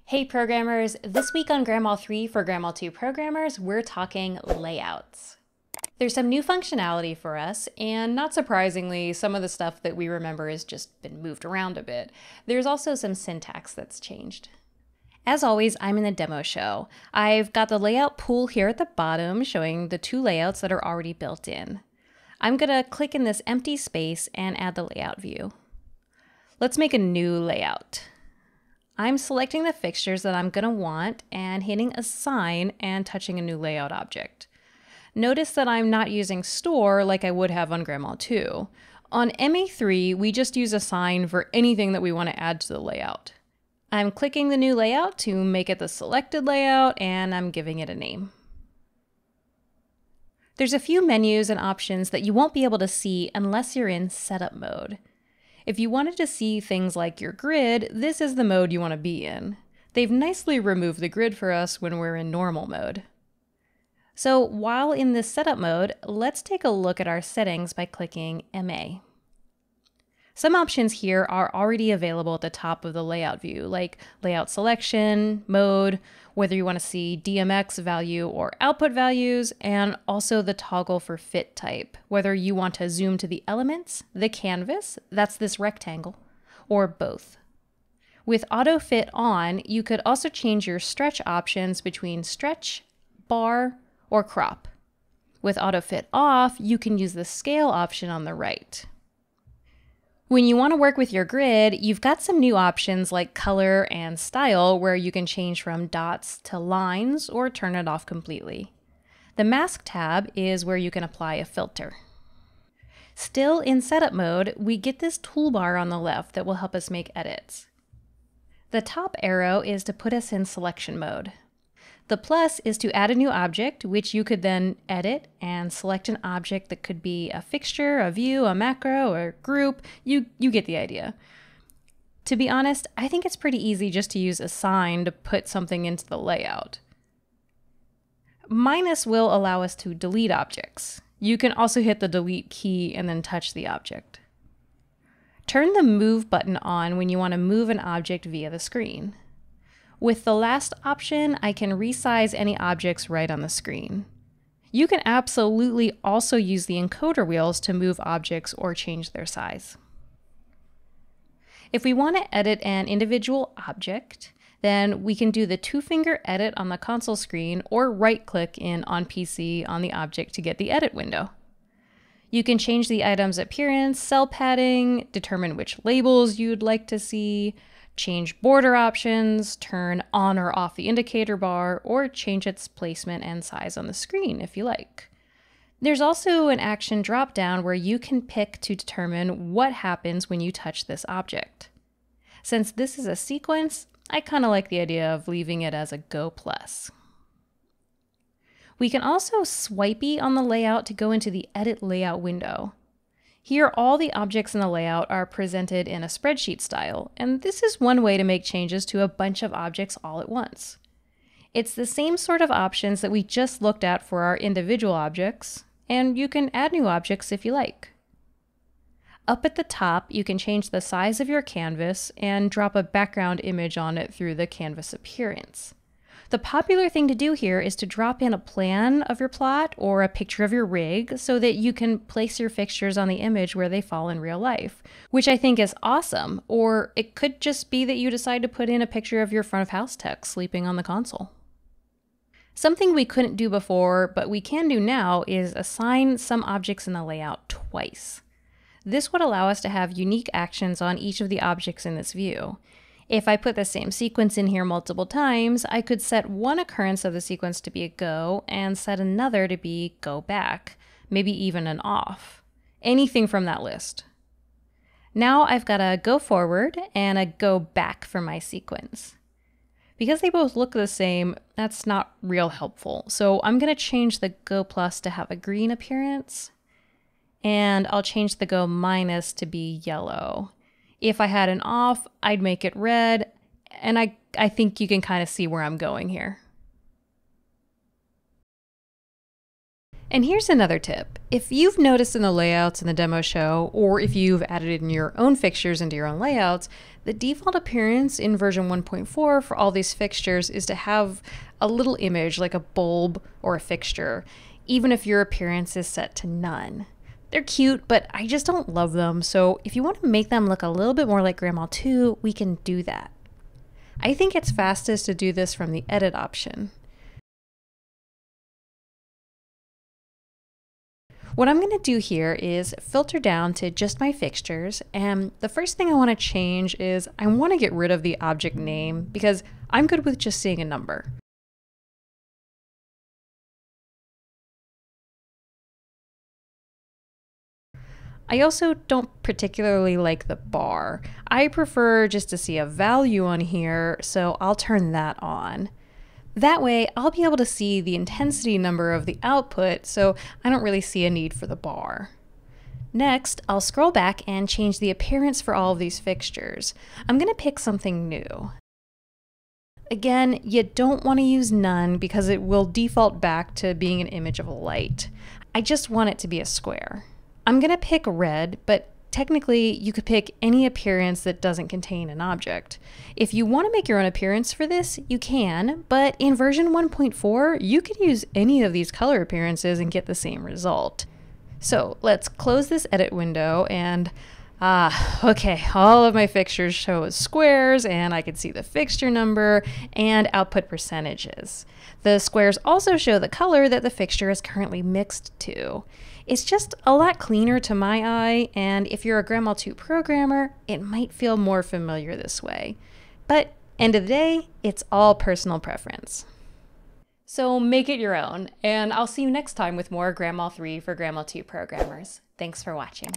Hey programmers, this week on grandMA3 for grandMA2 programmers, we're talking layouts. There's some new functionality for us, and not surprisingly, some of the stuff that we remember has just been moved around a bit. There's also some syntax that's changed. As always, I'm in the demo show. I've got the layout pool here at the bottom showing the two layouts that are already built in. I'm gonna click in this empty space and add the layout view. Let's make a new layout. I'm selecting the fixtures that I'm gonna want and hitting assign and touching a new layout object. Notice that I'm not using store like I would have on grandMA2. On MA3, we just use assign for anything that we want to add to the layout. I'm clicking the new layout to make it the selected layout, and I'm giving it a name. There's a few menus and options that you won't be able to see unless you're in setup mode. If you wanted to see things like your grid, this is the mode you want to be in. They've nicely removed the grid for us when we're in normal mode. So while in this setup mode, let's take a look at our settings by clicking MA. Some options here are already available at the top of the layout view, like layout selection, mode, whether you want to see DMX value or output values, and also the toggle for fit type, whether you want to zoom to the elements, the canvas, that's this rectangle, or both. With auto fit on, you could also change your stretch options between stretch, bar, or crop. With auto fit off, you can use the scale option on the right. When you want to work with your grid, you've got some new options like color and style where you can change from dots to lines or turn it off completely. The mask tab is where you can apply a filter. Still in setup mode, we get this toolbar on the left that will help us make edits. The top arrow is to put us in selection mode. The plus is to add a new object, which you could then edit and select an object that could be a fixture, a view, a macro, or group. You get the idea. To be honest, I think it's pretty easy just to use assign to put something into the layout. Minus will allow us to delete objects. You can also hit the delete key and then touch the object. Turn the move button on when you want to move an object via the screen. With the last option, I can resize any objects right on the screen. You can absolutely also use the encoder wheels to move objects or change their size. If we want to edit an individual object, then we can do the two-finger edit on the console screen or right-click in on PC on the object to get the edit window. You can change the item's appearance, cell padding, determine which labels you'd like to see, change border options, turn on or off the indicator bar, or change its placement and size on the screen if you like. There's also an action drop-down where you can pick to determine what happens when you touch this object. Since this is a sequence, I kind of like the idea of leaving it as a Go plus. We can also swipey on the layout to go into the Edit Layout window. Here, all the objects in the layout are presented in a spreadsheet style, and this is one way to make changes to a bunch of objects all at once. It's the same sort of options that we just looked at for our individual objects, and you can add new objects if you like. Up at the top, you can change the size of your canvas and drop a background image on it through the canvas appearance. The popular thing to do here is to drop in a plan of your plot or a picture of your rig so that you can place your fixtures on the image where they fall in real life, which I think is awesome. Or it could just be that you decide to put in a picture of your front of house tech sleeping on the console. Something we couldn't do before, but we can do now, is assign some objects in the layout twice. This would allow us to have unique actions on each of the objects in this view. If I put the same sequence in here multiple times, I could set one occurrence of the sequence to be a go and set another to be go back, maybe even an off. Anything from that list. Now I've got a go forward and a go back for my sequence. Because they both look the same, that's not real helpful. So I'm going to change the go plus to have a green appearance, and I'll change the go minus to be yellow. If I had an off, I'd make it red, and I think you can kind of see where I'm going here. And here's another tip. If you've noticed in the layouts in the demo show, or if you've added in your own fixtures into your own layouts, the default appearance in version 1.4 for all these fixtures is to have a little image like a bulb or a fixture, even if your appearance is set to none. They're cute, but I just don't love them, so if you want to make them look a little bit more like grandMA2, we can do that. I think it's fastest to do this from the edit option. What I'm going to do here is filter down to just my fixtures, and the first thing I want to change is I want to get rid of the object name because I'm good with just seeing a number. I also don't particularly like the bar. I prefer just to see a value on here, so I'll turn that on. That way, I'll be able to see the intensity number of the output, so I don't really see a need for the bar. Next, I'll scroll back and change the appearance for all of these fixtures. I'm going to pick something new. Again, you don't want to use none because it will default back to being an image of a light. I just want it to be a square. I'm going to pick red, but technically you could pick any appearance that doesn't contain an object. If you want to make your own appearance for this, you can, but in version 1.4, you can use any of these color appearances and get the same result. So let's close this edit window and okay, all of my fixtures show as squares and I can see the fixture number and output percentages. The squares also show the color that the fixture is currently mixed to. It's just a lot cleaner to my eye, and if you're a grandMA2 programmer, it might feel more familiar this way. But end of the day, it's all personal preference. So make it your own, and I'll see you next time with more grandMA3 for grandMA2 programmers. Thanks for watching.